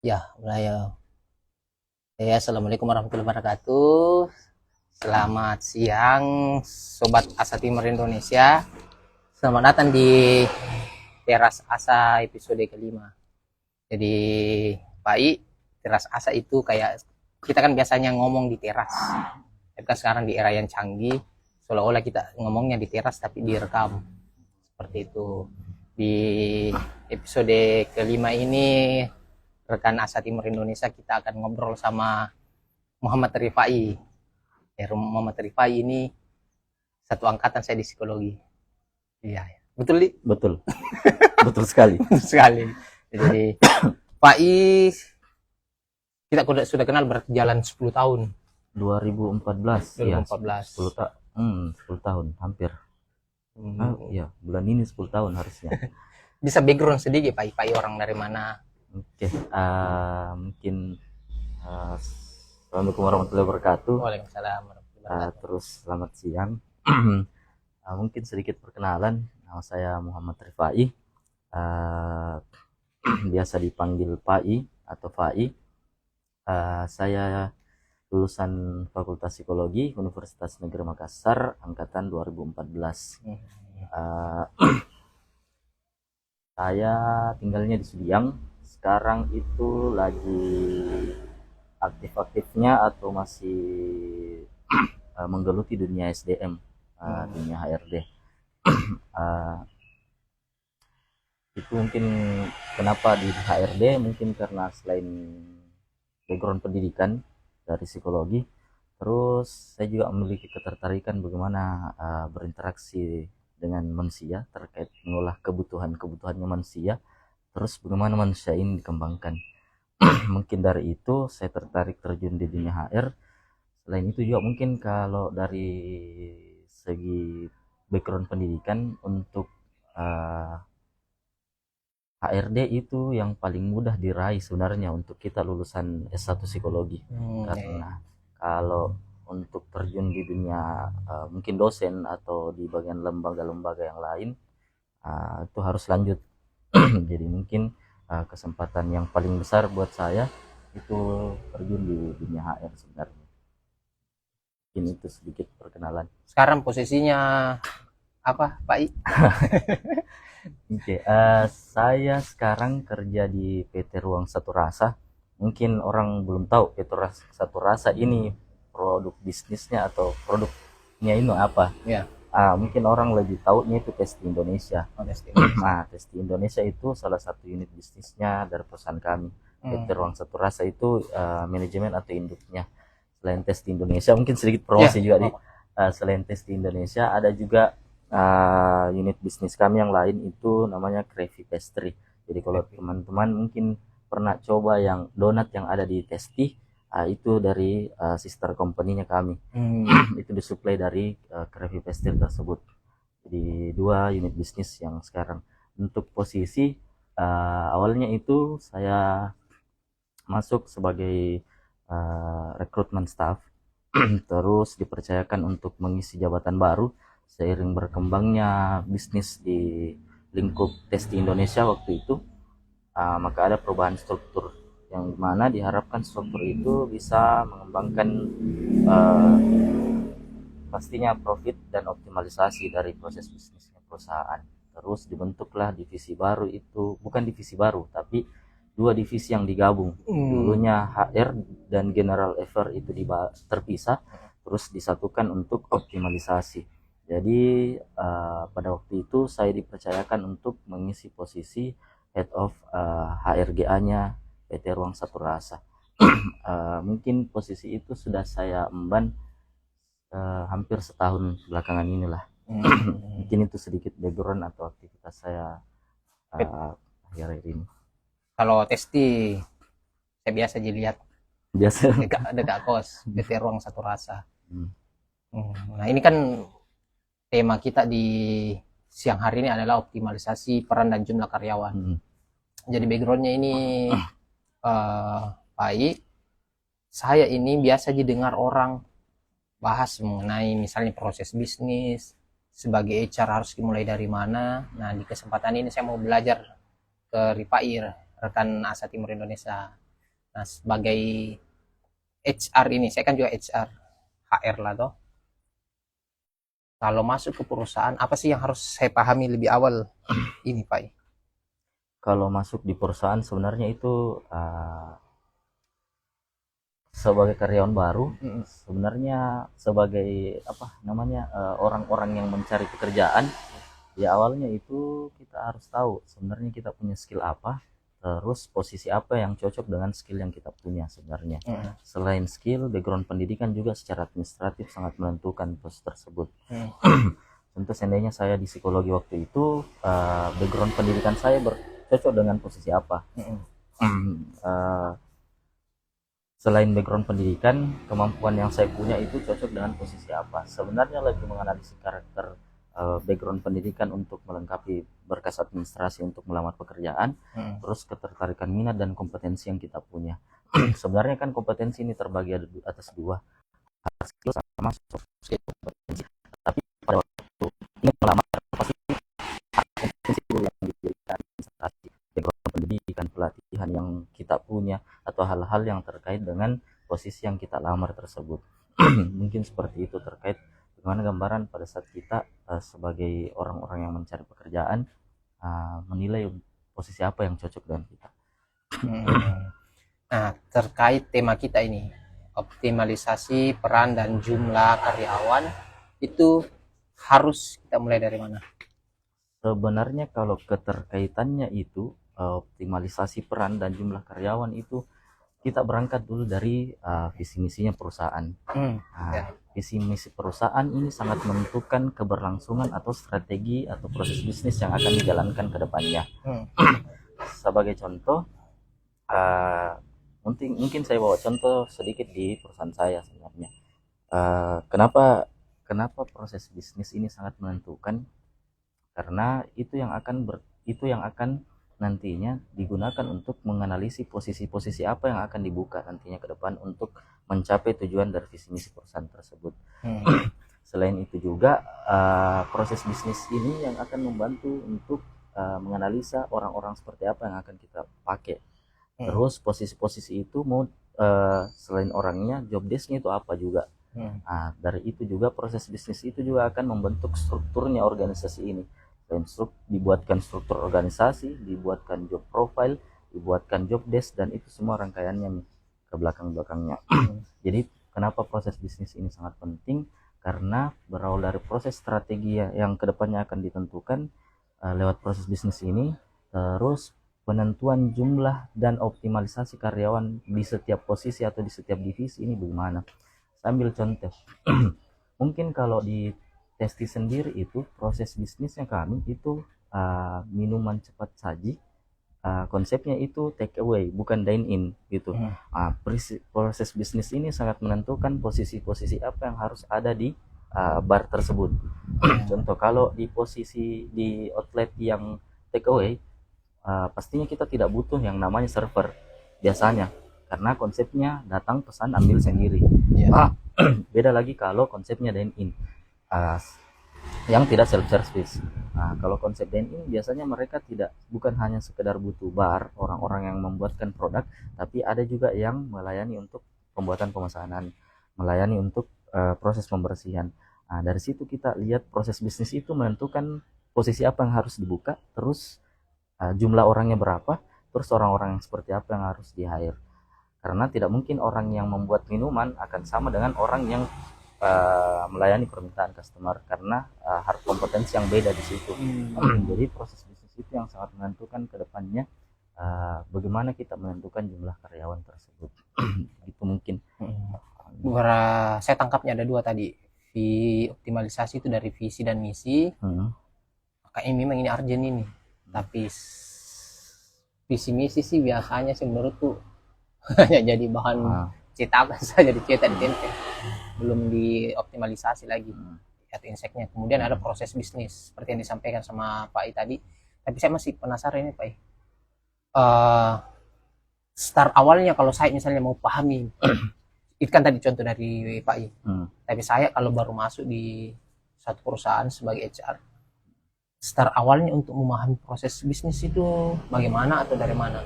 Ya, mulai ya. Ya, assalamualaikum warahmatullahi wabarakatuh. Selamat siang, Sobat Asa Timur Indonesia. Selamat datang di Teras Asa episode kelima. Jadi, Pak I, Teras Asa itu kayak kita kan biasanya ngomong di teras. Tapi kan sekarang di era yang canggih, seolah-olah kita ngomongnya di teras tapi direkam. Seperti itu. Di episode kelima ini rekan Asa Timur Indonesia kita akan ngobrol sama Muhammad Rifai. Muhammad Rifai ini satu angkatan saya di psikologi. Iya, betul Li? Betul, betul sekali. Betul sekali. Jadi Fai kita sudah kenal berjalan 10 tahun. 2014, 2014. Ya, 10 tahun hampir. Ya, bulan ini 10 tahun harusnya. Bisa background sedikit Pak, Fai orang dari mana? Oke, mungkin Assalamualaikum warahmatullahi wabarakatuh. Waalaikumsalam warahmatullahi wabarakatuh. Terus selamat siang. Mungkin sedikit perkenalan, nama saya Muhammad Rifai. Biasa dipanggil Pai atau Fai. Saya lulusan Fakultas Psikologi Universitas Negeri Makassar angkatan 2014. Saya tinggalnya di Sudiang. Sekarang itu lagi aktif-aktifnya atau masih menggeluti dunia SDM, dunia HRD. Itu mungkin kenapa di HRD, mungkin karena selain background pendidikan dari psikologi, terus saya juga memiliki ketertarikan bagaimana berinteraksi dengan manusia terkait mengolah kebutuhannya manusia, terus bagaimana manusia ini dikembangkan. Mungkin dari itu saya tertarik terjun di dunia HR. Selain itu juga mungkin kalau dari segi background pendidikan untuk HRD itu yang paling mudah diraih sebenarnya untuk kita lulusan S1 psikologi. Karena kalau untuk terjun di dunia mungkin dosen atau di bagian lembaga-lembaga yang lain, itu harus lanjut. Jadi mungkin kesempatan yang paling besar buat saya itu terjun di dunia HR sebenarnya. Mungkin itu sedikit perkenalan. Sekarang posisinya apa Pak I? Oke, saya sekarang kerja di PT Ruang Satu Rasa. Mungkin orang belum tahu PT Ruang Satu Rasa ini produk bisnisnya atau produknya itu apa. Ya. Mungkin orang lebih tahunya itu Testi Indonesia. Nah, Testi Indonesia itu salah satu unit bisnisnya dari perusahaan kami. PT Ruang Satu Rasa itu manajemen atau induknya. Selain Testi Indonesia, mungkin sedikit promosi juga selain Testi Indonesia ada juga unit bisnis kami yang lain itu namanya Crafty Pastry. Jadi kalau teman-teman mungkin pernah coba yang donat yang ada di Testi, itu dari sister company-nya kami. Itu disuplai dari Crafty Pastry tersebut. Jadi dua unit bisnis yang sekarang. Untuk posisi awalnya itu saya masuk sebagai rekrutmen staff, terus dipercayakan untuk mengisi jabatan baru seiring berkembangnya bisnis di lingkup Testi Indonesia waktu itu. Maka ada perubahan struktur yang mana diharapkan struktur itu bisa mengembangkan pastinya profit dan optimalisasi dari proses bisnisnya perusahaan. Terus dibentuklah divisi baru itu, bukan divisi baru tapi dua divisi yang digabung. Dulunya HR dan General Affair itu terpisah, terus disatukan untuk optimalisasi. Jadi pada waktu itu saya dipercayakan untuk mengisi posisi Head of HRGA-nya PT Ruang Satu Rasa. Mungkin posisi itu sudah saya emban hampir setahun belakangan inilah. Mungkin itu sedikit background atau aktivitas saya akhir-akhir ini. Kalau Testi saya biasa dilihat biasa dekat kos PT Ruang Satu Rasa. Nah ini kan tema kita di siang hari ini adalah optimalisasi peran dan jumlah karyawan. Jadi backgroundnya ini baik. Saya ini biasa didengar orang bahas mengenai misalnya proses bisnis, sebagai HR harus dimulai dari mana. Nah di kesempatan ini saya mau belajar ke Rifai, rekan Asa Timur Indonesia. Nah, sebagai HR ini, saya kan juga HR lah toh. Kalau masuk ke perusahaan, apa sih yang harus saya pahami lebih awal ini, Pak? Kalau masuk di perusahaan sebenarnya itu sebagai karyawan baru, sebenarnya sebagai apa namanya orang-orang yang mencari pekerjaan, ya awalnya itu kita harus tahu sebenarnya kita punya skill apa, terus posisi apa yang cocok dengan skill yang kita punya sebenarnya. Selain skill, background pendidikan juga secara administratif sangat menentukan posisi tersebut. Tentu seandainya saya di psikologi waktu itu, background pendidikan saya cocok dengan posisi apa. Selain background pendidikan, kemampuan yang saya punya itu cocok dengan posisi apa. Sebenarnya lebih menganalisis karakter background pendidikan untuk melengkapi berkas administrasi untuk melamar pekerjaan, terus ketertarikan minat dan kompetensi yang kita punya. Sebenarnya kan kompetensi ini terbagi atas dua, hard skill sama soft skill kompetensi. Tapi pada waktu ini melamar pasti kompetensi dulu yang diberikan, administrasi, background pendidikan, pelatihan yang kita punya, atau hal-hal yang terkait dengan posisi yang kita lamar tersebut. Mungkin seperti itu terkait bagaimana gambaran pada saat kita sebagai orang-orang yang mencari pekerjaan menilai posisi apa yang cocok dengan kita. Nah, terkait tema kita ini, optimalisasi peran dan jumlah karyawan, itu harus kita mulai dari mana? Sebenarnya kalau keterkaitannya itu optimalisasi peran dan jumlah karyawan itu kita berangkat dulu dari visi misinya perusahaan. Visi misi perusahaan ini sangat menentukan keberlangsungan atau strategi atau proses bisnis yang akan dijalankan ke depannya. Sebagai contoh, mungkin saya bawa contoh sedikit di perusahaan saya sebenarnya. Kenapa proses bisnis ini sangat menentukan? Karena itu yang akan nantinya digunakan untuk menganalisis posisi-posisi apa yang akan dibuka nantinya ke depan untuk mencapai tujuan dari visi misi perusahaan tersebut. Selain itu juga proses bisnis ini yang akan membantu untuk menganalisa orang-orang seperti apa yang akan kita pakai. Terus posisi-posisi itu mau selain orangnya, job desk-nya itu apa juga. Dari itu juga proses bisnis itu juga akan membentuk strukturnya organisasi ini. Dibuatkan struktur organisasi, dibuatkan job profile, dibuatkan job desk, dan itu semua rangkaiannya nih ke belakang-belakangnya. Jadi kenapa proses bisnis ini sangat penting? Karena berawal dari proses strategi yang kedepannya akan ditentukan lewat proses bisnis ini, terus penentuan jumlah dan optimalisasi karyawan di setiap posisi atau di setiap divisi ini bagaimana. Sambil contoh, mungkin kalau di Testi sendiri itu proses bisnisnya kami itu minuman cepat saji, konsepnya itu take away bukan dine in gitu. Proses bisnis ini sangat menentukan posisi-posisi apa yang harus ada di bar tersebut. Contoh kalau di posisi di outlet yang take away, pastinya kita tidak butuh yang namanya server biasanya, karena konsepnya datang pesan ambil sendiri. Beda lagi kalau konsepnya dine in yang tidak self service. Kalau konsep dine-in biasanya mereka bukan hanya sekedar butuh bar, orang-orang yang membuatkan produk, tapi ada juga yang melayani untuk pembuatan pemesanan, melayani untuk proses pembersihan. Dari situ kita lihat proses bisnis itu menentukan posisi apa yang harus dibuka, terus jumlah orangnya berapa, terus orang-orang yang seperti apa yang harus di-hire. Karena tidak mungkin orang yang membuat minuman akan sama dengan orang yang melayani permintaan customer, karena kompetensi yang beda di situ. Jadi proses bisnis itu yang sangat menentukan ke depannya bagaimana kita menentukan jumlah karyawan tersebut. Gitu mungkin. Saya tangkapnya ada dua tadi. Optimalisasi itu dari visi dan misi. Kayaknya memang ini urgent ini. Tapi visi misi sih biasanya sih menurutku hanya jadi bahan cetakan saja, dicetak di tempe, belum dioptimalisasi lagi atau inseknya. Kemudian ada proses bisnis seperti yang disampaikan sama Pak I tadi. Tapi saya masih penasaran ini Pak I. Start awalnya kalau saya misalnya mau pahami, itu kan tadi contoh dari Pak I. Tapi saya kalau baru masuk di satu perusahaan sebagai HR, start awalnya untuk memahami proses bisnis itu bagaimana atau dari mana?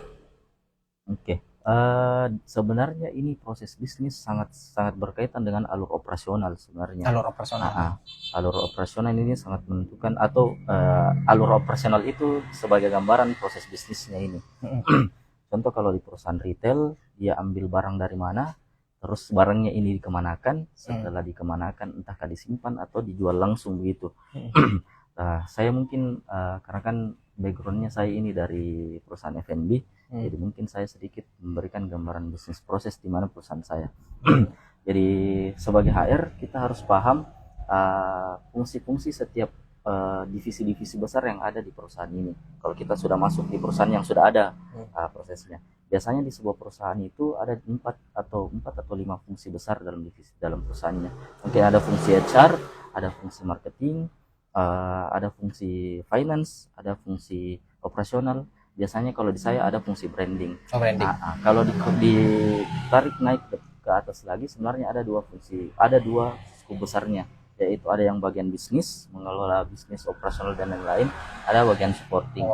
Oke. Sebenarnya ini proses bisnis sangat sangat berkaitan dengan alur operasional sebenarnya. Alur operasional. Alur operasional ini sangat menentukan, atau alur operasional itu sebagai gambaran proses bisnisnya ini. Contoh kalau di perusahaan retail, dia ambil barang dari mana, terus barangnya ini dikemanakan, setelah dikemanakan entahkah disimpan atau dijual langsung begitu. Saya mungkin karena kan backgroundnya saya ini dari perusahaan F&B, jadi mungkin saya sedikit memberikan gambaran bisnis proses di mana perusahaan saya. Jadi sebagai HR kita harus paham fungsi-fungsi setiap divisi-divisi besar yang ada di perusahaan ini. Kalau kita sudah masuk di perusahaan yang sudah ada prosesnya, biasanya di sebuah perusahaan itu ada 4 atau 5 fungsi besar dalam divisi dalam perusahaannya. Mungkin ada fungsi HR, ada fungsi marketing, ada fungsi finance, ada fungsi operasional. Biasanya kalau di saya ada fungsi branding. Kalau ditarik naik ke atas lagi, sebenarnya ada 2 fungsi, ada 2 skup besarnya, yaitu ada yang bagian bisnis, mengelola bisnis operasional dan lain-lain, ada bagian supporting.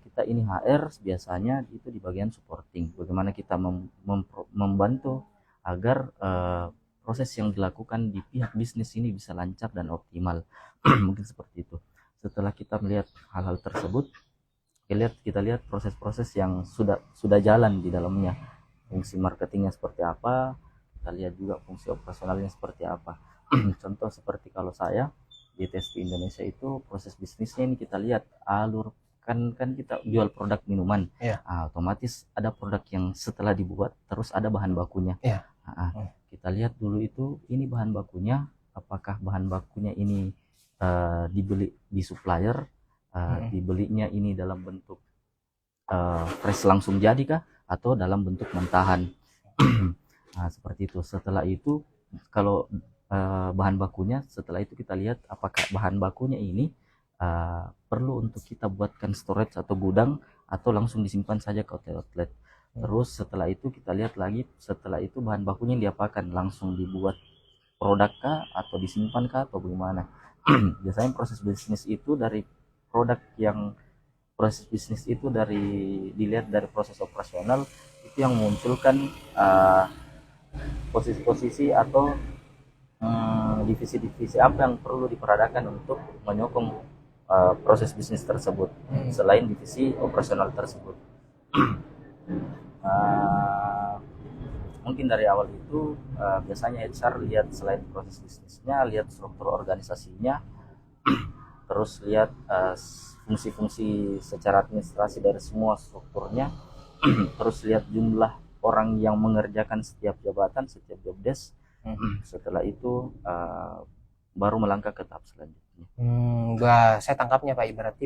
Kita ini HR biasanya itu di bagian supporting, bagaimana kita membantu agar proses yang dilakukan di pihak bisnis ini bisa lancar dan optimal. Mungkin seperti itu. Setelah kita melihat hal-hal tersebut, kita lihat proses-proses yang sudah jalan di dalamnya. Fungsi marketingnya seperti apa, kita lihat juga fungsi operasionalnya seperti apa. Contoh seperti kalau saya di Tasty Indonesia itu, proses bisnisnya ini kita lihat alur, kan kita jual produk minuman, otomatis ada produk yang setelah dibuat terus ada bahan bakunya. Kita lihat dulu itu, ini bahan bakunya, apakah bahan bakunya ini dibeli di supplier, dibelinya ini dalam bentuk fresh langsung jadi kah, atau dalam bentuk mentahan. Seperti itu. Setelah itu kalau bahan bakunya, setelah itu kita lihat apakah bahan bakunya ini perlu untuk kita buatkan storage atau gudang, atau langsung disimpan saja ke outlet. Terus setelah itu kita lihat lagi, setelah itu bahan bakunya diapakan, langsung dibuat produk kah, atau disimpan kah, atau bagaimana. Biasanya proses bisnis itu dilihat dari proses operasional itu yang memunculkan posisi-posisi atau divisi-divisi apa yang perlu diperadakan untuk menyokong proses bisnis tersebut selain divisi operasional tersebut. Mungkin dari awal itu biasanya HR lihat selain proses bisnisnya, lihat struktur organisasinya, terus lihat fungsi-fungsi secara administrasi dari semua strukturnya, terus lihat jumlah orang yang mengerjakan setiap jabatan, setiap job desk. Setelah itu baru melangkah ke tahap selanjutnya. Saya tangkapnya Pak, berarti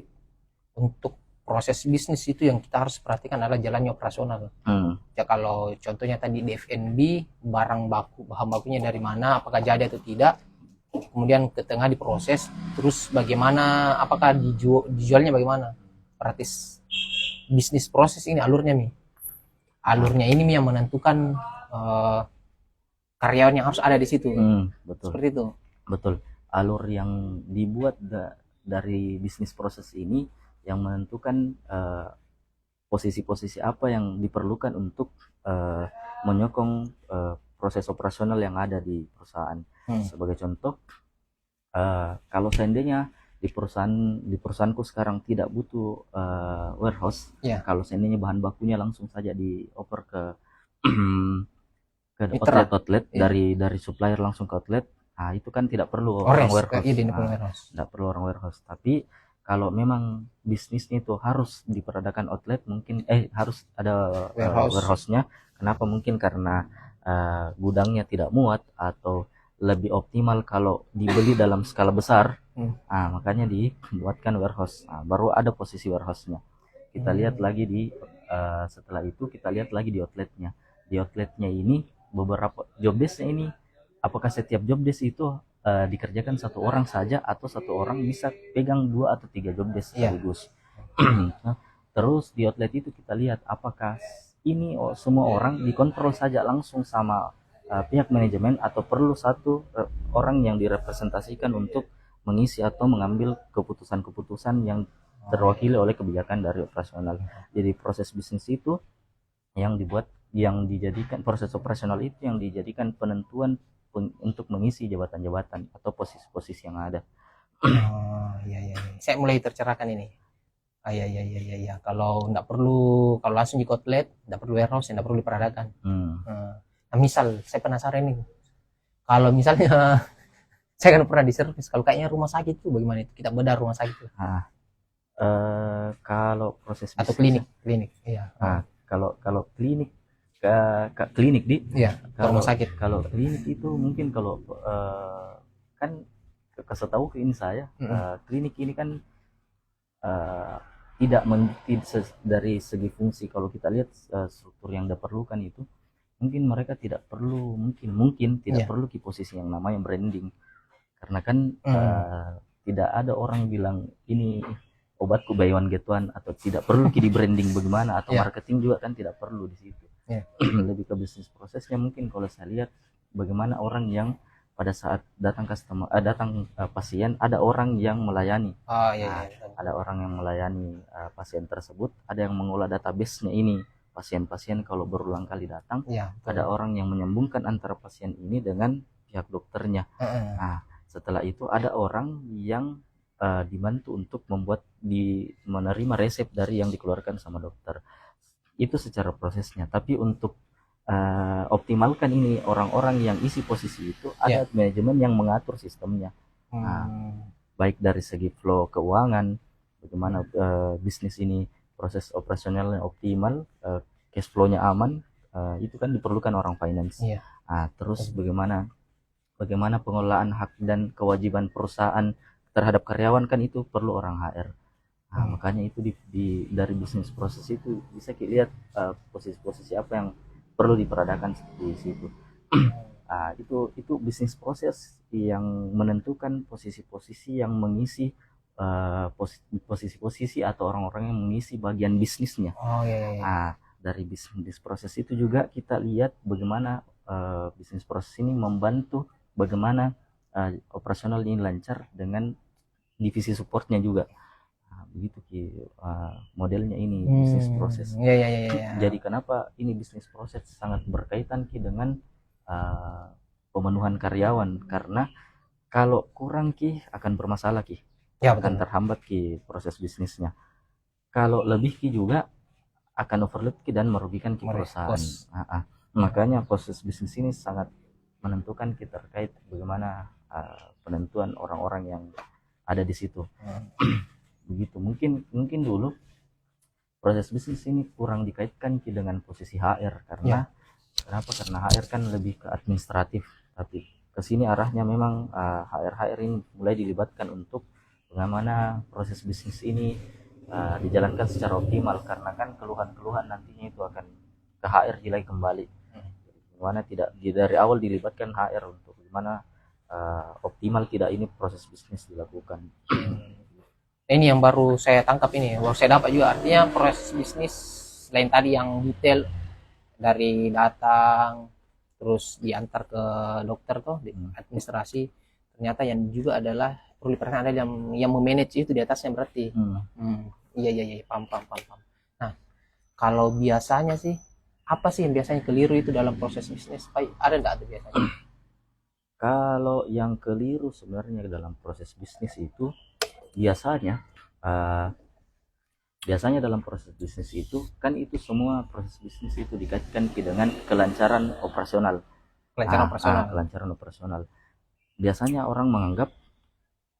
untuk proses bisnis itu yang kita harus perhatikan adalah jalannya operasional. Ya kalau contohnya tadi di F&B, bahan bakunya dari mana, apakah jadi atau tidak, kemudian ke tengah diproses, terus bagaimana, apakah dijualnya bagaimana. Berarti bisnis proses ini alurnya ini yang menentukan karyawan yang harus ada di situ. Betul. Seperti itu. Betul. Alur yang dibuat dari bisnis proses ini yang menentukan posisi-posisi apa yang diperlukan untuk menyokong proses operasional yang ada di perusahaan. Sebagai contoh, kalau seandainya di perusahaanku sekarang tidak butuh warehouse, kalau seandainya bahan bakunya langsung saja dioper ke outlet dari supplier langsung ke outlet, itu kan tidak perlu orang warehouse. Tidak perlu orang warehouse. Tapi kalau memang bisnisnya itu harus diperadakan outlet, mungkin harus ada warehouse-nya. Kenapa? Mungkin karena gudangnya tidak muat, atau lebih optimal kalau dibeli dalam skala besar. Makanya dibuatkan warehouse. Baru ada posisi warehouse-nya. Kita lihat lagi setelah itu kita lihat lagi di outletnya. Di outletnya ini beberapa job desk-nya ini, apakah setiap job desk itu dikerjakan satu orang saja, atau satu orang bisa pegang 2 atau 3 job desk sekaligus. Terus di outlet itu kita lihat apakah ini semua orang dikontrol saja langsung sama pihak manajemen, atau perlu satu orang yang direpresentasikan untuk mengisi atau mengambil keputusan-keputusan yang terwakili oleh kebijakan dari operasional. Jadi proses bisnis itu yang dibuat yang dijadikan proses operasional itu yang dijadikan penentuan untuk mengisi jabatan-jabatan atau posisi-posisi yang ada. Oh, iya, iya. Saya mulai tercerahkan ini. Ah, iya, iya, iya, iya, iya. Kalau langsung di outlet, nggak perlu warehouse, nggak perlu diperadakan. Nah, misal saya penasaran nih, kalau misalnya saya kan pernah di servis, kalau kayaknya rumah sakit tuh bagaimana itu? Kita bedah rumah sakit tuh. Nah, kalau proses Atau bisnis, klinik, iya. kalau klinik klinik di Iya, kalau rumah sakit. kalau klinik itu mungkin kalau kan setahu ini saya klinik ini kan tidak dari segi fungsi. Kalau kita lihat struktur yang diperlukan itu mungkin mereka tidak perlu mungkin tidak perlu di posisi yang namanya branding, karena kan tidak ada orang bilang ini obatku buy one get one, atau tidak perlu di branding bagaimana, atau marketing juga kan tidak perlu di situ. Lebih ke bisnis prosesnya mungkin kalau saya lihat bagaimana orang yang pada saat datang pasien, ada orang yang melayani. Ada orang yang melayani pasien tersebut, ada yang mengolah database-nya ini pasien-pasien kalau berulang kali datang, ada orang yang menyambungkan antara pasien ini dengan pihak dokternya. Nah, setelah itu ada orang yang dibantu untuk menerima resep dari yang dikeluarkan sama dokter. Itu secara prosesnya. Tapi untuk optimalkan ini orang-orang yang isi posisi itu, ada manajemen yang mengatur sistemnya. Baik dari segi flow keuangan, bagaimana bisnis ini proses operasionalnya optimal, cash flow-nya aman, itu kan diperlukan orang finance. Terus bagaimana pengelolaan hak dan kewajiban perusahaan terhadap karyawan, kan itu perlu orang HR. Makanya itu dari bisnis proses itu bisa kita lihat posisi-posisi apa yang perlu diperadakan di situ. Itu bisnis proses yang menentukan posisi-posisi yang mengisi posisi-posisi atau orang-orang yang mengisi bagian bisnisnya. Dari bisnis proses itu juga kita lihat bagaimana bisnis proses ini membantu bagaimana operasional ini lancar dengan divisi supportnya juga. Begitu modelnya ini bisnis proses. Jadi kenapa ini bisnis proses sangat berkaitan dengan pemenuhan karyawan, karena kalau kurang akan bermasalah akan terhambat proses bisnisnya. Kalau lebih juga akan overload dan merugikan perusahaan. Makanya proses bisnis ini sangat menentukan terkait bagaimana penentuan orang-orang yang ada di situ. Begitu. Mungkin dulu proses bisnis ini kurang dikaitkan dengan posisi HR, karena kenapa? Karena HR kan lebih ke administratif, tapi kesini arahnya memang HR ini mulai dilibatkan untuk bagaimana proses bisnis ini dijalankan secara optimal, karena kan keluhan-keluhan nantinya itu akan ke HR lagi kembali. Bagaimana tidak dari awal dilibatkan HR untuk bagaimana optimal tidak ini proses bisnis dilakukan. Ini yang baru saya tangkap, ini baru saya dapat juga, artinya proses bisnis lain tadi yang detail dari datang terus diantar ke dokter tuh administrasi, ternyata yang juga adalah perlu diperhatikan ada yang memanage itu di atasnya berarti. Iya, paham. Nah, kalau biasanya sih apa sih yang biasanya keliru itu dalam proses bisnis? Ada nggak tuh biasanya? Kalau yang keliru sebenarnya dalam proses bisnis itu biasanya dalam proses bisnis itu kan itu semua proses bisnis itu dikaitkan dengan kelancaran operasional. Kelancaran operasional. Biasanya orang menganggap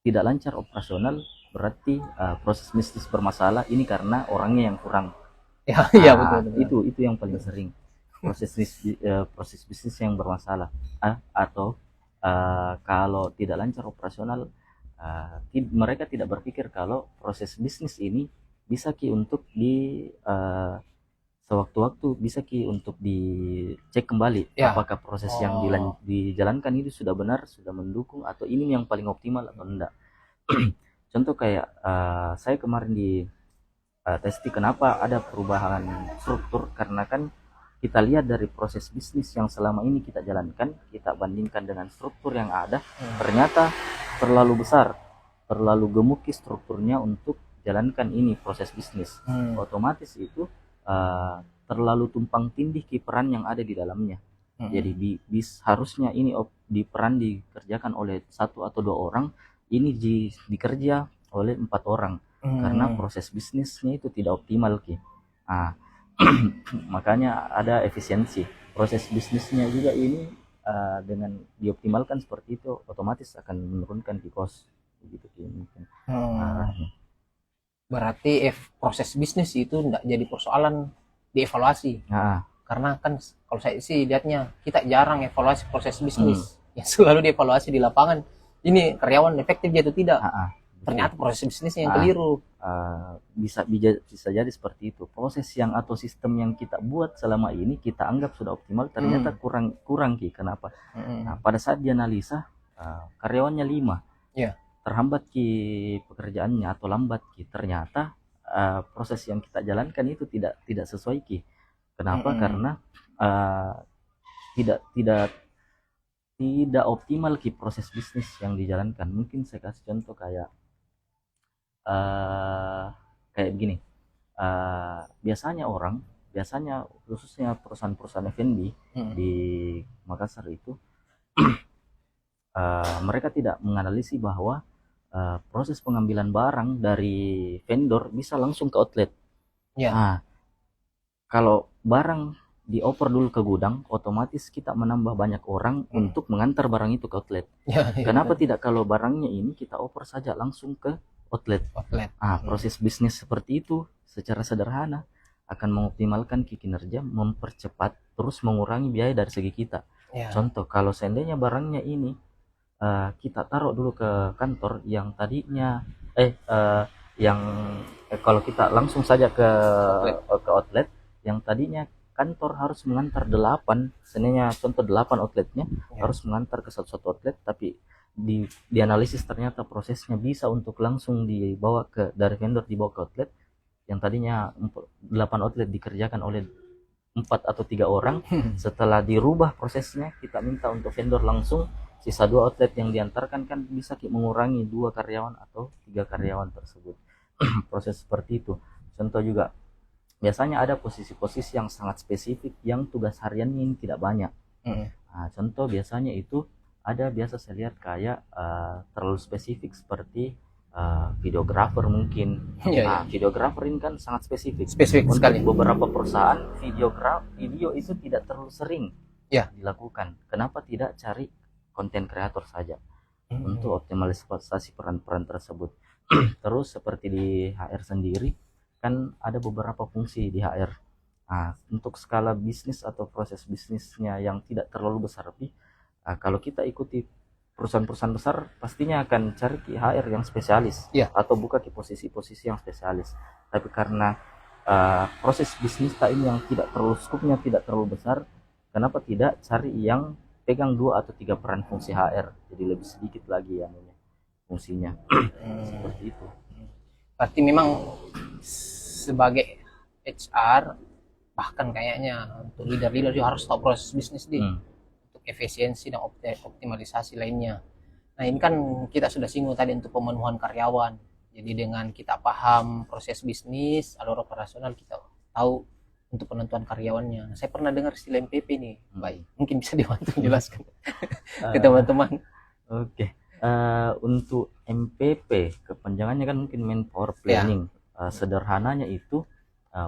tidak lancar operasional berarti proses bisnis bermasalah, ini karena orangnya yang kurang. Betul. Itu yang paling sering proses bisnis yang bermasalah. Atau kalau tidak lancar operasional, mereka tidak berpikir kalau proses bisnis ini bisa untuk sewaktu-waktu bisa untuk dicek kembali apakah proses yang dijalankan itu sudah benar, sudah mendukung, atau ini yang paling optimal atau enggak. Contoh kayak saya kemarin di testing, kenapa ada perubahan struktur, karena kan kita lihat dari proses bisnis yang selama ini kita jalankan, kita bandingkan dengan struktur yang ada, ternyata terlalu besar, terlalu gemuk strukturnya untuk jalankan ini proses bisnis. Otomatis itu terlalu tumpang tindih ke peran yang ada di dalamnya. Jadi harusnya ini di peran dikerjakan oleh 1 atau 2 orang, ini dikerja oleh 4 orang karena proses bisnisnya itu tidak optimal ki. Makanya ada efisiensi proses bisnisnya juga ini, dengan dioptimalkan seperti itu otomatis akan menurunkan di cost begitu ki mungkin. Berarti proses bisnis itu tidak jadi persoalan dievaluasi. Karena kan kalau saya sih lihatnya kita jarang evaluasi proses bisnis. Yang selalu dievaluasi di lapangan, ini karyawan efektif atau tidak. Ternyata proses bisnisnya yang keliru. Bisa jadi seperti itu. Proses yang atau sistem yang kita buat selama ini kita anggap sudah optimal, ternyata kurang ki. Kenapa? Nah, pada saat dianalisa karyawannya 5, terhambat ki pekerjaannya atau lambat ki, ternyata proses yang kita jalankan itu tidak sesuai ki. Kenapa? Karena tidak optimal ki proses bisnis yang dijalankan. Mungkin saya kasih contoh kayak begini. Biasanya khususnya perusahaan-perusahaan F&B di Makassar itu mereka tidak menganalisi bahwa proses pengambilan barang dari vendor bisa langsung ke outlet. Kalau barang dioper dulu ke gudang, otomatis kita menambah banyak orang untuk mengantar barang itu ke outlet. Kenapa tidak kalau barangnya ini kita oper saja langsung ke outlet? Proses bisnis seperti itu secara sederhana akan mengoptimalkan kinerja, mempercepat, terus mengurangi biaya dari segi kita. Contoh, kalau seandainya barangnya ini kita taruh dulu ke kantor yang tadinya kalau kita langsung saja ke outlet yang tadinya kantor harus mengantar 8, seandainya contoh 8 outletnya harus mengantar ke satu outlet, tapi dianalisis ternyata prosesnya bisa untuk langsung dibawa dari vendor dibawa ke outlet yang tadinya 8 outlet dikerjakan oleh 4 atau 3 orang. Setelah dirubah prosesnya, kita minta untuk vendor langsung, sisa 2 outlet yang diantarkan kan bisa mengurangi 2 karyawan atau 3 karyawan tersebut. Proses seperti itu. Contoh juga, biasanya ada posisi-posisi yang sangat spesifik yang tugas hariannya ini tidak banyak. Contoh biasanya itu biasa saya lihat kayak terlalu spesifik seperti videografer mungkin. Videografer ini kan sangat spesifik untuk sekali. Beberapa perusahaan video itu tidak terlalu sering dilakukan. Kenapa tidak cari konten kreator saja untuk optimalisasi peran-peran tersebut. Terus seperti di HR sendiri kan ada beberapa fungsi di HR. Untuk skala bisnis atau proses bisnisnya yang tidak terlalu besar, kalau kita ikuti perusahaan-perusahaan besar pastinya akan cari HR yang spesialis atau buka ke posisi-posisi yang spesialis. Tapi karena proses bisnis ini yang tidak terlalu skupnya tidak terlalu besar, kenapa tidak cari yang pegang 2 atau 3 peran fungsi HR, jadi lebih sedikit lagi yang fungsinya. Seperti itu. Berarti memang sebagai HR bahkan kayaknya untuk leader juga harus tahu proses bisnis untuk efisiensi dan optimalisasi lainnya. Nah, ini kan kita sudah singgung tadi untuk pemenuhan karyawan. Jadi dengan kita paham proses bisnis, alur operasional, kita tahu untuk penentuan karyawannya. Nah, saya pernah dengar istilah MPP nih, baik. Mungkin bisa dibantu jelaskan ke teman-teman. Oke. Untuk MPP, kepanjangannya kan mungkin Manpower Planning. Sederhananya itu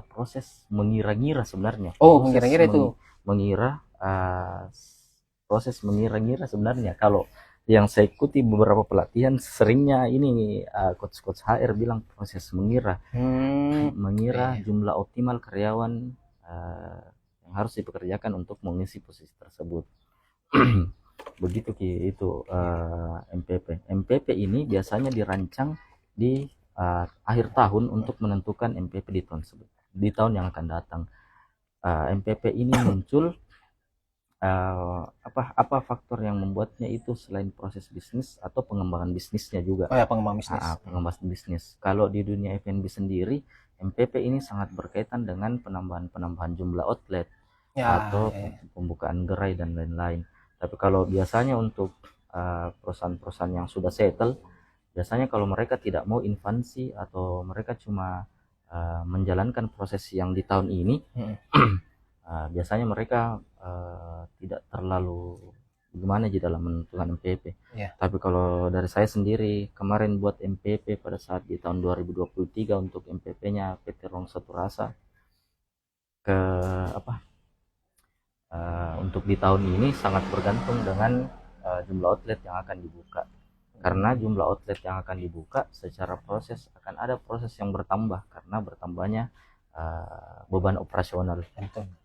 proses mengira-ngira sebenarnya. Mengira-ngira itu. Proses mengira-ngira sebenarnya. Kalau yang saya ikuti beberapa pelatihan seringnya ini coach HR bilang proses mengira. Mengira jumlah optimal karyawan yang harus dipekerjakan untuk mengisi posisi tersebut. Begitu itu MPP. MPP ini biasanya dirancang di akhir tahun untuk menentukan MPP di tahun yang akan datang. MPP ini muncul apa faktor yang membuatnya itu selain proses bisnis atau pengembangan bisnisnya juga. Pengembangan bisnis. Kalau di dunia F&B sendiri, MPP ini sangat berkaitan dengan penambahan jumlah outlet atau pembukaan gerai dan lain-lain. Tapi kalau biasanya untuk perusahaan-perusahaan yang sudah settle, biasanya kalau mereka tidak mau invasi atau mereka cuma menjalankan proses yang di tahun ini, biasanya mereka tidak terlalu gimana aja dalam menentukan MPP. Tapi kalau dari saya sendiri kemarin buat MPP pada saat di tahun 2023 untuk MPP-nya PT Rong Satu Rasa ke untuk di tahun ini sangat bergantung dengan jumlah outlet yang akan dibuka. Karena jumlah outlet yang akan dibuka secara proses akan ada proses yang bertambah karena bertambahnya beban operasional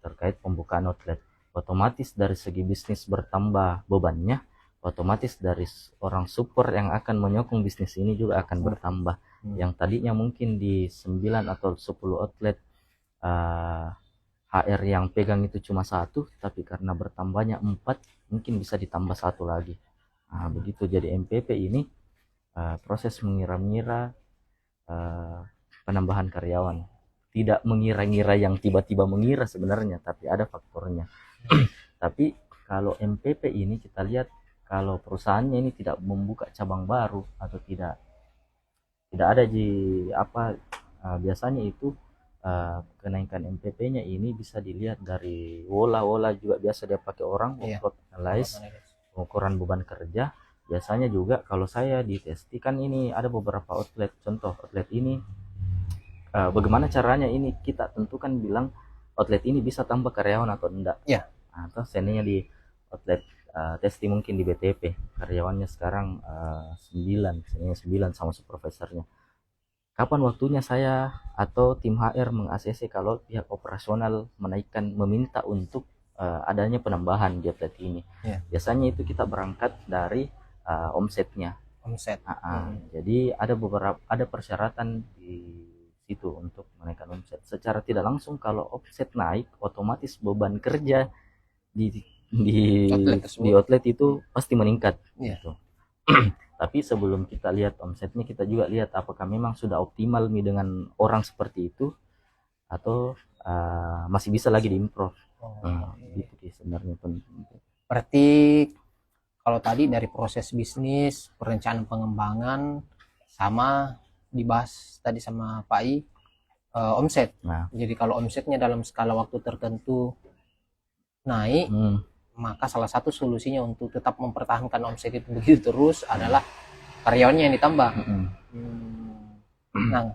terkait pembukaan outlet. Otomatis dari segi bisnis bertambah bebannya, otomatis dari orang support yang akan menyokong bisnis ini juga akan bertambah. Yang tadinya mungkin di 9 atau 10 outlet HR yang pegang itu cuma 1, tapi karena bertambahnya 4 mungkin bisa ditambah 1 lagi. Begitu. Jadi MPP ini proses mengira-ngira penambahan karyawan, tidak mengira-ngira yang tiba-tiba mengira sebenarnya, tapi ada faktornya. Tapi kalau MPP ini kita lihat kalau perusahaannya ini tidak membuka cabang baru atau tidak ada biasanya itu kenaikan MPP-nya ini bisa dilihat dari wola juga biasa dia pakai orang workload analyze, pengukuran beban kerja. Biasanya juga kalau saya di testi kan ini ada beberapa outlet, contoh outlet ini bagaimana caranya ini kita tentukan bilang outlet ini bisa tambah karyawan atau enggak. Atau seandainya di outlet testi mungkin di BTP karyawannya sekarang 9 sama supervisornya. Kapan waktunya saya atau tim HR meng-ACC kalau pihak operasional meminta untuk adanya penambahan di outlet ini. Biasanya itu kita berangkat dari omsetnya. Jadi ada persyaratan di situ untuk menaikkan omset. Secara tidak langsung kalau omset naik, otomatis beban kerja di outlet itu pasti meningkat. Gitu. Tapi sebelum kita lihat omsetnya, kita juga lihat apakah memang sudah optimal nih dengan orang seperti itu atau masih bisa lagi diimprove. Gitu sih sebenarnya. Berarti kalau tadi dari proses bisnis, perencanaan pengembangan, sama dibahas tadi sama Pak I, omset. Jadi kalau omsetnya dalam skala waktu tertentu naik, maka salah satu solusinya untuk tetap mempertahankan omset itu begitu terus adalah karyawannya yang ditambah. Nah,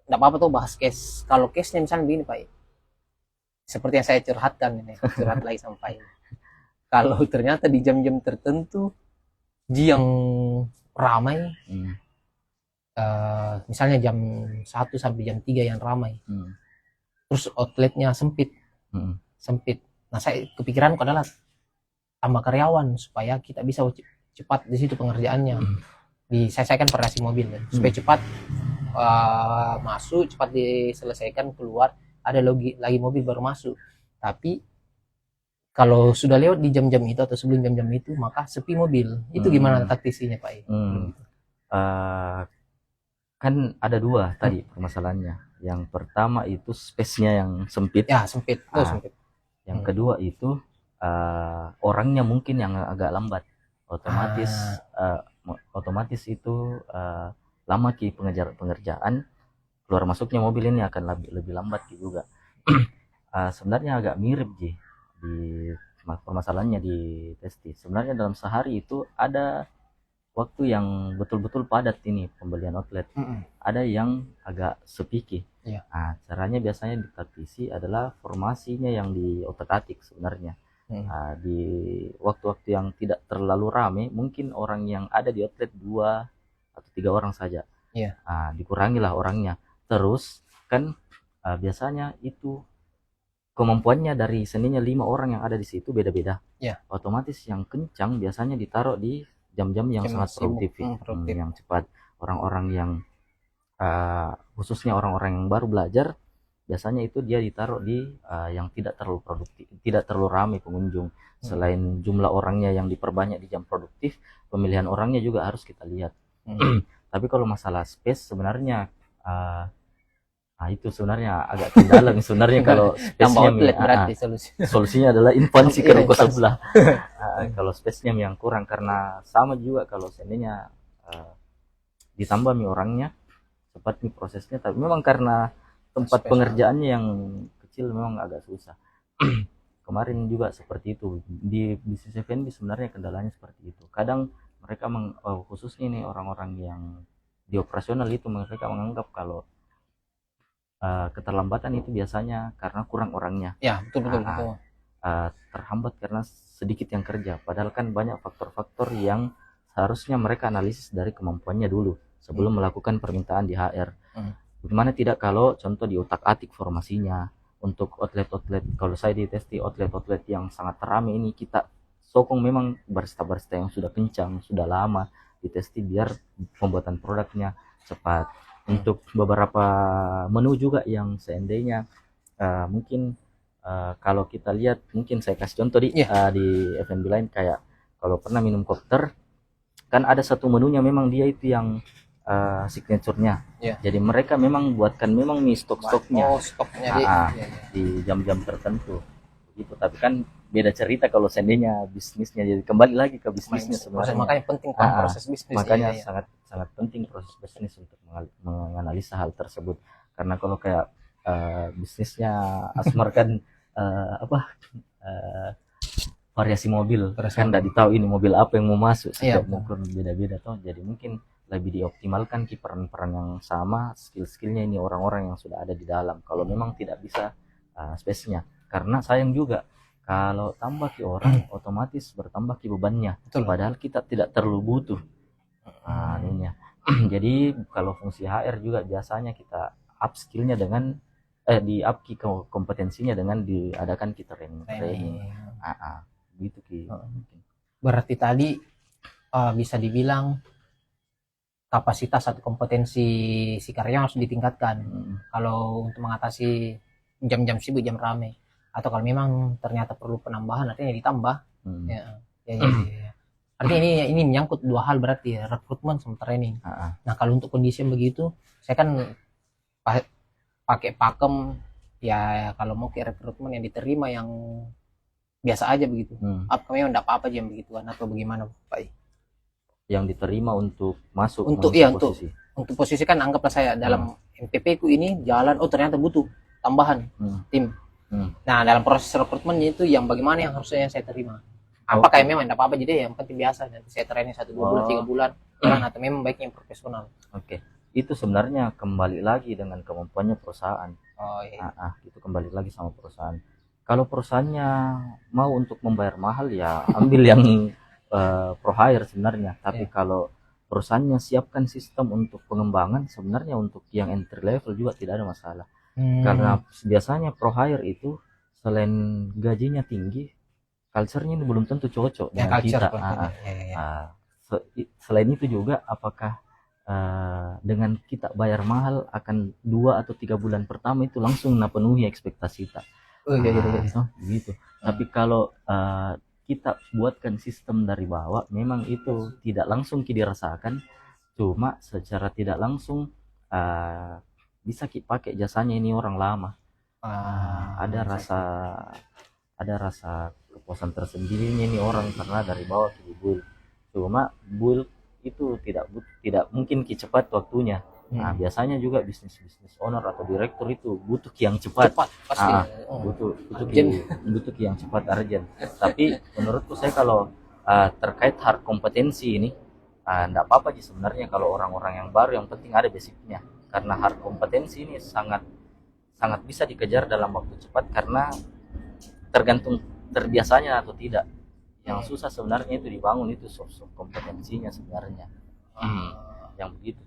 tidak apa-apa tuh bahas case. Kalau case-nya misalnya begini Pak I, seperti yang saya curhat lagi sama Pak I. Kalau ternyata di jam-jam tertentu yang ramai, misalnya jam 1 sampai jam 3 yang ramai, terus outletnya sempit. Nah, saya kepikiran adalah tambah karyawan supaya kita bisa cepat di situ pengerjaannya. Saya kan operasi mobil kan, supaya cepat masuk, cepat diselesaikan, keluar, ada lagi mobil baru masuk. Tapi kalau sudah lewat di jam-jam itu atau sebelum jam-jam itu, maka sepi mobil. Itu gimana taktisinya Pak I? Kan ada 2 tadi permasalahannya. Yang pertama itu space-nya yang sempit. Sempit. Sempit. Yang kedua itu orangnya mungkin yang agak lambat. Otomatis itu lama pengerjaan, keluar masuknya mobil ini akan lebih lambat juga. Sebenarnya agak mirip di permasalahannya di testi. Sebenarnya dalam sehari itu ada waktu yang betul-betul padat ini pembelian outlet. Ada yang agak sepi. Caranya biasanya di taktisi adalah formasinya yang di otak-atik sebenarnya. Di waktu-waktu yang tidak terlalu ramai, mungkin orang yang ada di outlet 2 atau 3 orang saja. Dikurangilah orangnya. Terus kan biasanya itu kemampuannya dari seninya 5 orang yang ada di situ beda-beda. Otomatis yang kencang biasanya ditaruh di jam-jam yang sangat produktif. Yang cepat. Orang-orang yang khususnya orang-orang yang baru belajar, biasanya itu dia ditaruh di yang tidak terlalu produktif, tidak terlalu ramai pengunjung. Selain jumlah orangnya yang diperbanyak di jam produktif, pemilihan orangnya juga harus kita lihat. Tapi kalau masalah space sebenarnya itu sebenarnya agak kendala sebenarnya. Kalau space-nya solusinya adalah invasi ke ruko sebelah. Kalau space-nya yang kurang, karena sama juga kalau seandainya ditambah orangnya cepat prosesnya, tapi memang karena tempat pengerjaannya yang kecil memang agak susah. Kemarin juga seperti itu di bisnis F&B, sebenarnya kendalanya seperti itu. Kadang mereka khususnya ini orang-orang yang di operasional itu, mereka menganggap kalau keterlambatan itu biasanya karena kurang orangnya. Ya, betul. Terhambat karena sedikit yang kerja. Padahal kan banyak faktor-faktor yang seharusnya mereka analisis dari kemampuannya dulu sebelum melakukan permintaan di HR. Bagaimana tidak kalau contoh di otak-atik formasinya untuk outlet-outlet, kalau saya ditesti outlet-outlet yang sangat terame ini, kita sokong memang barista-barista yang sudah kencang, sudah lama ditesti biar pembuatan produknya cepat. Untuk beberapa menu juga yang seandainya mungkin kalau kita lihat, mungkin saya kasih contoh di F&B lain, kayak kalau pernah minum kopter kan ada satu menunya memang dia itu yang signaturenya. Jadi mereka memang buatkan memang mie stok-stoknya di jam-jam tertentu gitu. Tapi kan beda cerita kalau seandainya bisnisnya, jadi kembali lagi ke bisnisnya sebenarnya. Makanya penting proses bisnis. Makanya sangat sangat penting proses bisnis untuk menganalisa hal tersebut. Karena kalau kayak bisnisnya Asmar kan variasi mobil, kan tidak ditahu ini mobil apa yang mau masuk, setiap mungkin beda-beda toh. Jadi mungkin lebih dioptimalkan peran-peran yang sama, skill-skillnya ini orang-orang yang sudah ada di dalam. Kalau memang tidak bisa space-nya, karena sayang juga kalau tambah orang otomatis bertambah bebannya. Padahal kita tidak terlalu butuh ininya. Jadi kalau fungsi HR juga biasanya kita up skillnya dengan di up kompetensinya dengan diadakan kita training. Gitu Berarti tadi bisa dibilang kapasitas atau kompetensi si karyawan harus ditingkatkan. Kalau untuk mengatasi jam-jam sibuk, jam rame, atau kalau memang ternyata perlu penambahan, artinya ditambah. Ya. Artinya ini menyangkut dua hal berarti, rekrutmen sama training. Nah kalau untuk kondisi yang begitu, saya kan pakai pakem ya, kalau mau ke rekrutmen yang diterima yang biasa aja begitu. Apa memang enggak apa-apa jam begituan atau bagaimana Pak? Yang diterima untuk masuk untuk posisi. Untuk posisi kan anggaplah saya dalam MPP ku ini jalan, ternyata butuh tambahan tim. Nah dalam proses rekrutmen itu yang bagaimana yang harusnya saya terima? Apakah memang enggak apa-apa, jadi yang penting biasa nanti saya training 1-2 bulan 3 bulan atau memang baiknya yang profesional? Itu sebenarnya kembali lagi dengan kemampuannya perusahaan. Itu kembali lagi sama perusahaan. Kalau perusahaannya mau untuk membayar mahal, ya ambil yang pro hire sebenarnya. Tapi kalau perusahaannya siapkan sistem untuk pengembangan, sebenarnya untuk yang entry level juga tidak ada masalah. Karena biasanya pro hire itu selain gajinya tinggi, culture-nya ini belum tentu cocok dengan kita. Selain itu juga apakah dengan kita bayar mahal akan 2 atau 3 bulan pertama itu langsung penuhi ekspektasi kita. Gitu. Tapi kalau kita buatkan sistem dari bawah, memang itu tidak langsung dirasakan, cuma secara tidak langsung bisa kita pakai jasanya ini orang lama. Ada rasa kepuasan tersendirinya ini orang karena dari bawah ke build. Cuma build itu tidak mungkin cepat waktunya. Biasanya juga bisnis owner atau direktur itu butuh yang cepat pasti. butuh yang cepat, urgent. Tapi menurutku saya kalau terkait hard kompetensi ini enggak apa-apa sih sebenarnya kalau orang-orang yang baru, yang penting ada basicnya. Karena hard kompetensi ini sangat bisa dikejar dalam waktu cepat karena tergantung terbiasanya atau tidak. Yang susah sebenarnya itu dibangun itu soft kompetensinya sebenarnya. Yang begitu.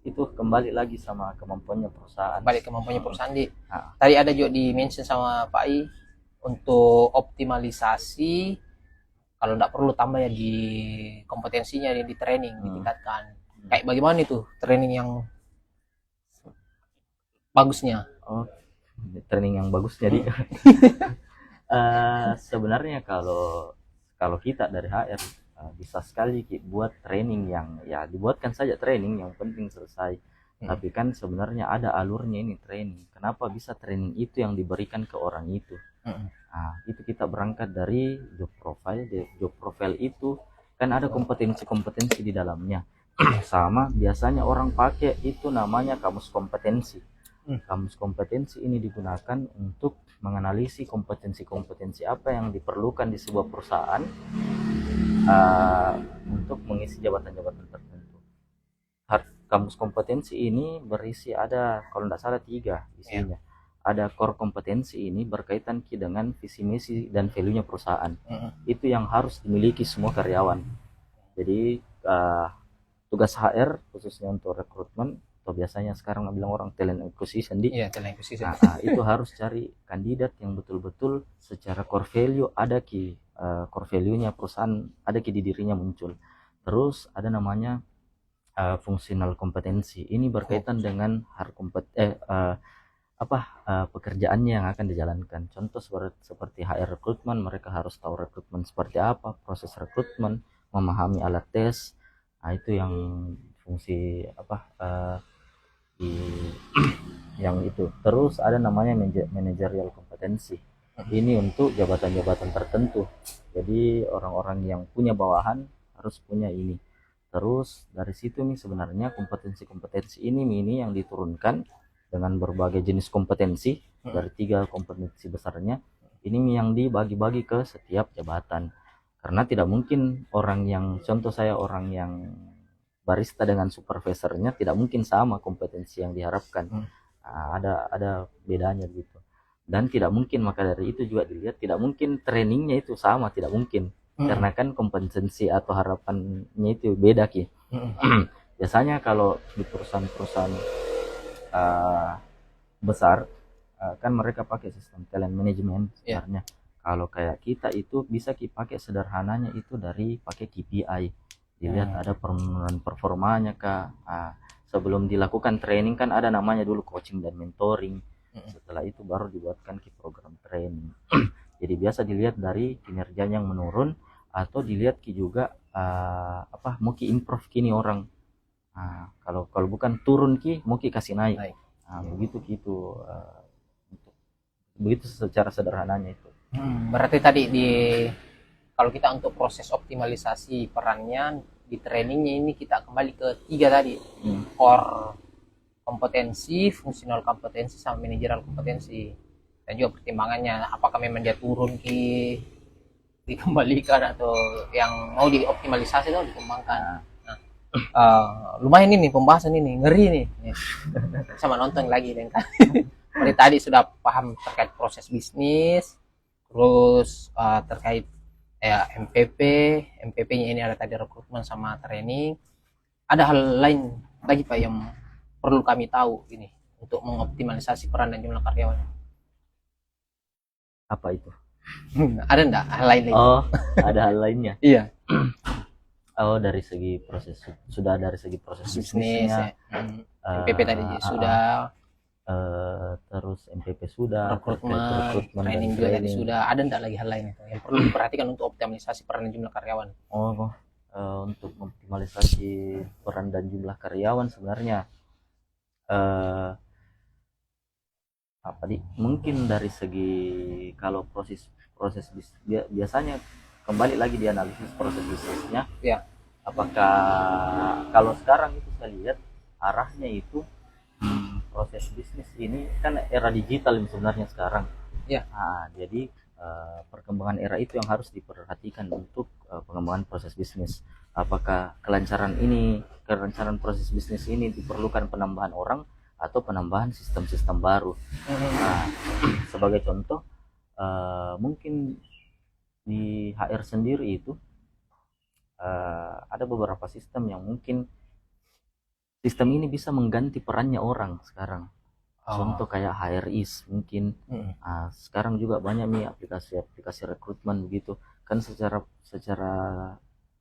Itu kembali lagi sama kemampuannya perusahaan. Tadi ada juga di mention sama Pak I untuk optimalisasi, kalau tidak perlu tambah ya di kompetensinya, di training ditingkatkan. Kayak bagaimana itu training yang bagusnya? Training yang bagus jadi sebenarnya kalau kita dari HR bisa sekali buat training yang dibuatkan saja training yang penting selesai. Tapi kan sebenarnya ada alurnya ini training. Kenapa bisa training itu yang diberikan ke orang itu? Itu kita berangkat dari job profile. Job profile itu kan ada kompetensi-kompetensi di dalamnya. Sama biasanya orang pakai itu namanya kamus kompetensi. Kamus kompetensi ini digunakan untuk menganalisis kompetensi-kompetensi apa yang diperlukan di sebuah perusahaan untuk mengisi jabatan-jabatan tertentu. Kamus kompetensi ini berisi ada kalau tidak salah 3 isinya. Ada core kompetensi, ini berkaitan dengan visi misi dan value-nya perusahaan. Itu yang harus dimiliki semua karyawan. Jadi tugas HR khususnya untuk rekrutmen, atau biasanya sekarang bilang orang talent acquisition talent acquisition. Itu harus cari kandidat yang betul-betul secara core value ada core value-nya perusahaan ada di dirinya muncul. Terus ada namanya fungsional kompetensi. Ini berkaitan dengan pekerjaannya yang akan dijalankan. Contoh seperti HR rekrutmen, mereka harus tahu rekrutmen seperti apa, proses rekrutmen, memahami alat tes. Itu yang fungsi yang itu. Terus ada namanya manajerial kompetensi. Ini untuk jabatan-jabatan tertentu. Jadi orang-orang yang punya bawahan harus punya ini. Terus dari situ nih sebenarnya kompetensi-kompetensi ini yang diturunkan dengan berbagai jenis kompetensi dari 3 kompetensi besarnya. Ini yang dibagi-bagi ke setiap jabatan. Karena tidak mungkin orang yang orang yang barista dengan supervisornya tidak mungkin sama kompetensi yang diharapkan. Ada bedanya gitu. Dan tidak mungkin, maka dari itu juga dilihat tidak mungkin trainingnya itu sama, tidak mungkin. Karena kan kompetensi atau harapannya itu beda Ki. Biasanya kalau di perusahaan-perusahaan besar kan mereka pakai sistem talent management sebenarnya. Kalau kayak kita itu bisa pakai sederhananya itu dari pakai KPI. Dilihat ada penurunan performanya Kak. Sebelum dilakukan training kan ada namanya dulu coaching dan mentoring. Setelah itu baru dibuatkan program training. Jadi biasa dilihat dari kinerjanya yang menurun, atau dilihat juga mau improve kini orang. Kalau bukan turun mau kasih naik. Begitu gitu. Begitu secara sederhananya itu. Berarti tadi kalau kita untuk proses optimalisasi perannya di trainingnya ini kita kembali ke 3 tadi. Core kompetensi, fungsional kompetensi, sama manajerial kompetensi. Dan juga pertimbangannya apakah memang dia turun dikembalikan atau yang mau dioptimalisasi atau dikembangkan. Lumayan ini pembahasan ini, ngeri nih. Sama nonton lagi dan kan. Seperti tadi sudah paham terkait proses bisnis, terus terkait MPP-nya ini ada tadi rekrutmen sama training. Ada hal lain lagi Pak yang perlu kami tahu ini untuk mengoptimalisasi peran dan jumlah karyawan? Apa itu? Ada enggak hal lain lagi? Ada hal lainnya. Iya. Dari segi proses bisnisnya. MPP tadi sudah. Terus MPP sudah. Rekrutmen, training juga tadi sudah. Ada enggak lagi hal lain yang perlu diperhatikan untuk optimalisasi peran dan jumlah karyawan? Untuk optimalisasi peran dan jumlah karyawan sebenarnya mungkin dari segi kalau proses biasanya kembali lagi dianalisis proses bisnisnya. Apakah kalau sekarang itu saya lihat arahnya itu proses bisnis ini kan era digital sebenarnya sekarang. Jadi perkembangan era itu yang harus diperhatikan untuk pengembangan proses bisnis. Apakah kelancaran proses bisnis ini diperlukan penambahan orang atau penambahan sistem-sistem baru. Sebagai contoh, mungkin di HR sendiri itu ada beberapa sistem yang mungkin sistem ini bisa mengganti perannya orang sekarang. Contoh kayak HRIS mungkin. Sekarang juga banyak nih aplikasi rekrutmen begitu kan, secara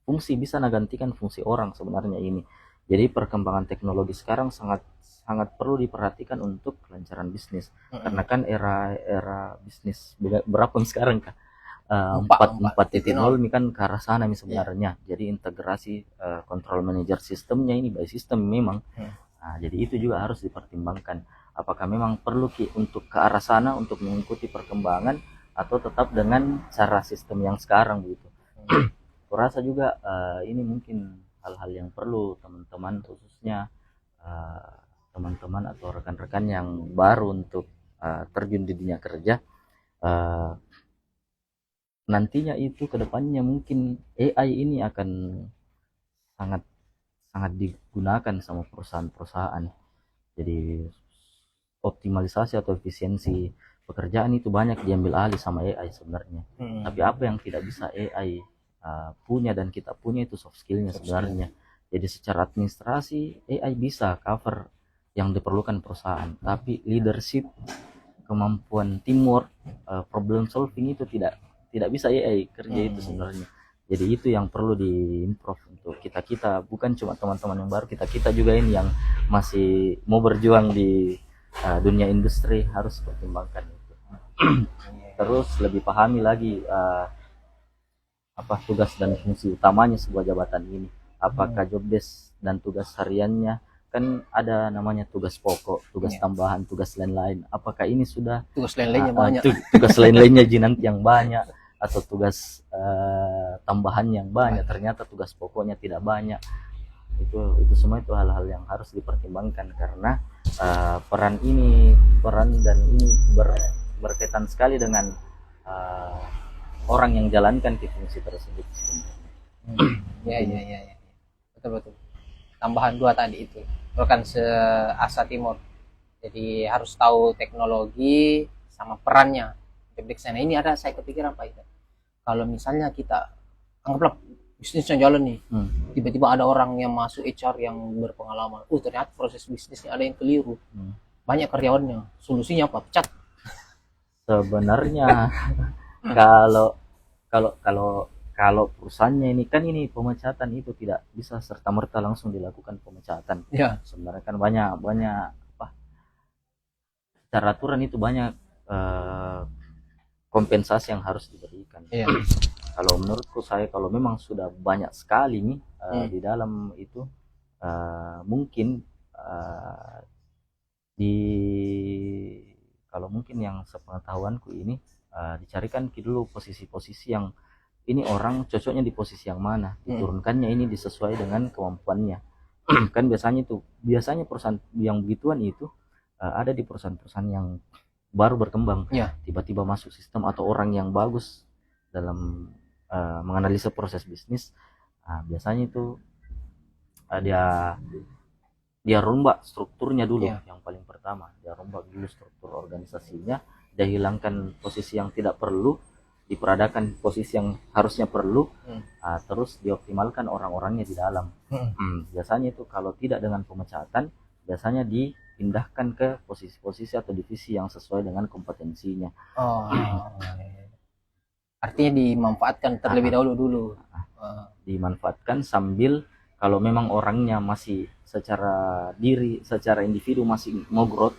fungsi bisa menggantikan fungsi orang sebenarnya ini. Jadi perkembangan teknologi sekarang sangat perlu diperhatikan untuk kelancaran bisnis. Karena kan era bisnis berapa sekarang Kak? 4.0 ini kan ke arah sana sebenarnya. Jadi integrasi control manager sistemnya ini by system memang. Jadi itu juga harus dipertimbangkan. Apakah memang perlu untuk ke arah sana untuk mengikuti perkembangan atau tetap dengan cara sistem yang sekarang begitu. Kurasa juga ini mungkin hal-hal yang perlu teman-teman, khususnya teman-teman atau rekan-rekan yang baru untuk terjun di dunia kerja. Nantinya itu kedepannya mungkin AI ini akan sangat sangat digunakan sama perusahaan-perusahaan. Jadi optimalisasi atau efisiensi pekerjaan itu banyak diambil alih sama AI sebenarnya. Tapi apa yang tidak bisa AI punya dan kita punya itu soft skillnya sebenarnya. Jadi secara administrasi AI bisa cover yang diperlukan perusahaan, tapi leadership, kemampuan teamwork, problem solving itu tidak bisa AI kerja itu sebenarnya. Jadi itu yang perlu diimprove untuk kita bukan cuma teman-teman yang baru, kita juga ini yang masih mau berjuang di dunia industri harus pertimbangkan itu. Terus lebih pahami lagi apa tugas dan fungsi utamanya sebuah jabatan ini, apakah job desk dan tugas hariannya. Kan ada namanya tugas pokok, tugas tambahan, tugas lain-lain. Apakah ini sudah tugas lain-lainnya banyak, tugas lain-lainnya nanti yang banyak, atau tugas tambahan yang banyak, ternyata tugas pokoknya tidak banyak. Itu semua itu hal-hal yang harus dipertimbangkan, karena peran dan ini berkaitan sekali dengan orang yang jalankan di fungsi tersebut. Ya. Betul. Tambahan 2 tadi itu bukan se-Asa Timur. Jadi harus tahu teknologi sama perannya. Sana ini ada saya kepikiran Pak Ida. Kalau misalnya kita anggaplah bisnisnya jalan nih, tiba-tiba ada orang yang masuk HR yang berpengalaman, ternyata proses bisnisnya ada yang keliru, banyak karyawannya, solusinya apa? Pecat. Sebenarnya kalau perusahaannya ini kan ini pemecatan itu tidak bisa serta merta langsung dilakukan pemecatan. Ya. Sebenarnya kan banyak apa, secara aturan itu banyak kompensasi yang harus diberikan. Ya. Kalau menurutku saya, kalau memang sudah banyak sekali nih di dalam itu mungkin kalau mungkin yang sepengetahuanku ini dicarikan dulu posisi-posisi yang ini orang cocoknya di posisi yang mana, diturunkannya ini disesuai dengan kemampuannya. Kan biasanya perusahaan yang begituan itu ada di perusahaan-perusahaan yang baru berkembang, tiba-tiba masuk sistem atau orang yang bagus dalam menganalisa proses bisnis. Biasanya itu dia rombak strukturnya dulu. Yang paling pertama dia rombak dulu struktur organisasinya, dia hilangkan posisi yang tidak perlu, diperadakan posisi yang harusnya perlu, terus dioptimalkan orang-orangnya di dalam. Biasanya itu kalau tidak dengan pemecatan, biasanya dipindahkan ke posisi-posisi atau divisi yang sesuai dengan kompetensinya. Artinya dimanfaatkan terlebih dahulu. Dimanfaatkan sambil kalau memang orangnya masih secara individu masih mau growth,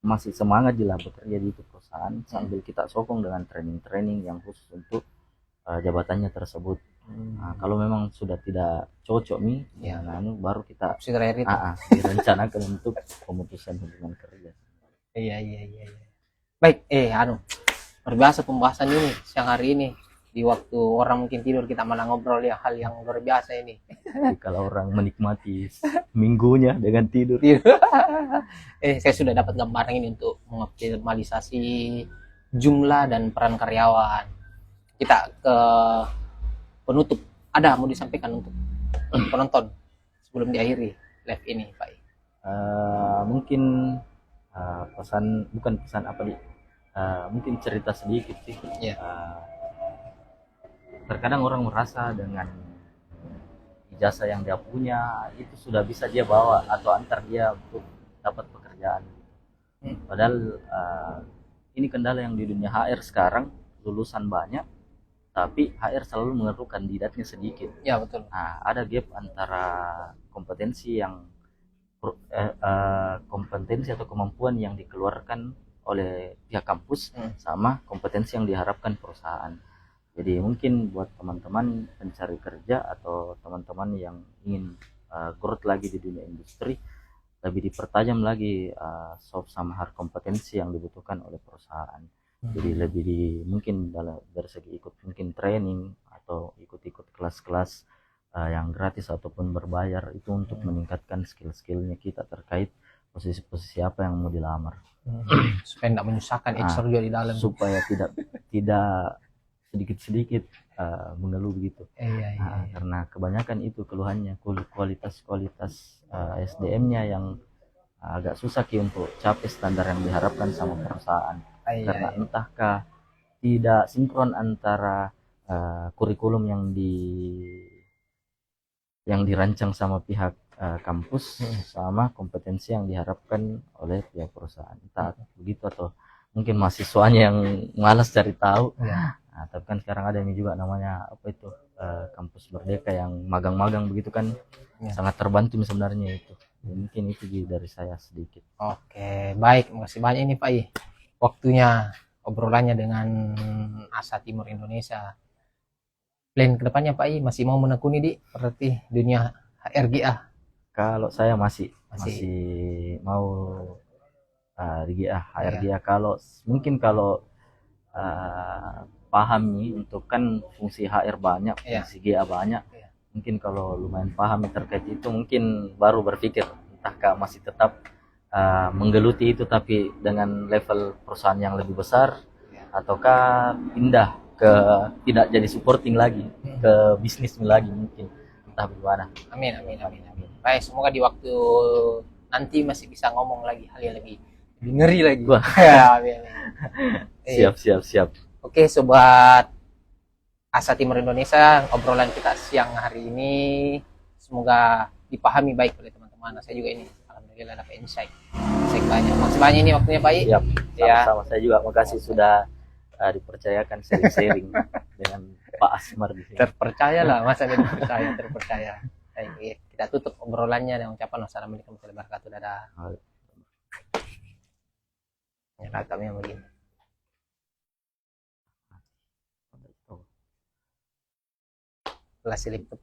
masih semangat lah bekerja di itu perusahaan, sambil kita sokong dengan training-training yang khusus untuk jabatannya tersebut. Kalau memang sudah tidak cocok nih, baru kita direncanakan untuk pemutusan hubungan kerja. Iya. Baik, luar biasa pembahasan ini siang hari ini. Di waktu orang mungkin tidur, kita malah ngobrol ya hal yang luar biasa ini. Kalau orang menikmati minggunya dengan tidur. Saya sudah dapat gambaran ini untuk mengoptimalisasi jumlah dan peran karyawan. Kita ke penutup, ada mau disampaikan untuk penonton sebelum diakhiri live ini, Pak? Mungkin mungkin cerita sedikit sih. Terkadang orang merasa dengan ijazah yang dia punya itu sudah bisa dia bawa atau antar dia untuk dapat pekerjaan. Padahal ini kendala yang di dunia HR sekarang, lulusan banyak tapi HR selalu mengeluh kandidatnya sedikit. Ya, betul. Ada gap antara kompetensi atau kemampuan yang dikeluarkan oleh pihak kampus sama kompetensi yang diharapkan perusahaan. Jadi mungkin buat teman-teman pencari kerja atau teman-teman yang ingin growth lagi di dunia industri, lebih dipertajam lagi soft sama hard kompetensi yang dibutuhkan oleh perusahaan. Jadi lebih mungkin dari segi ikut mungkin training atau ikut-ikut kelas-kelas yang gratis ataupun berbayar itu untuk meningkatkan skill-skillnya kita terkait posisi-posisi apa yang mau dilamar. Supaya tidak menyusahkan HR juga di dalam. Supaya tidak sedikit-sedikit mengeluh begitu. Karena kebanyakan itu keluhannya kualitas SDM-nya yang agak susah untuk capai standar yang diharapkan sama perusahaan. Karena entahkah tidak sinkron antara kurikulum yang dirancang sama pihak kampus sama kompetensi yang diharapkan oleh pihak perusahaan. Entah begitu atau mungkin mahasiswanya yang malas cari tahu. Nah, tapi kan sekarang ada ini juga namanya apa itu kampus merdeka yang magang-magang begitu kan, sangat terbantu sebenarnya itu. Mungkin itu dari saya sedikit. Oke, baik, makasih banyak ini Pak I. Waktunya obrolannya dengan Asa Timur Indonesia. Plan kedepannya Pak I masih mau menekuni di berarti dunia HRGA? Kalau saya masih mau di HRGA. Kalau mungkin paham nih untuk kan fungsi HR banyak, fungsi GA banyak. Mungkin kalau lumayan paham terkait itu mungkin baru berpikir entahkah masih tetap menggeluti itu tapi dengan level perusahaan yang lebih besar ataukah pindah ke tidak jadi supporting lagi ke bisnis lagi mungkin, entah bagaimana. Amin. Baik, semoga di waktu nanti masih bisa ngomong lagi hal yang lebih ngeri lagi. Amin. Siap. Oke, sobat Asa Timur Indonesia, obrolan kita siang hari ini semoga dipahami baik oleh teman-teman. Saya juga ini alhamdulillah dapat insight banyak. Masih banyak ini waktunya Pak I. Sama saya juga makasih sudah dipercayakan sharing dengan Pak Asmar di sini. Terpercayalah, masa dia terpercaya. Baik, kita tutup obrolannya dengan ucapan wassalamualaikum warahmatullahi wabarakatuh. Dadah. Ya, kami yang begini. Kelas laptop.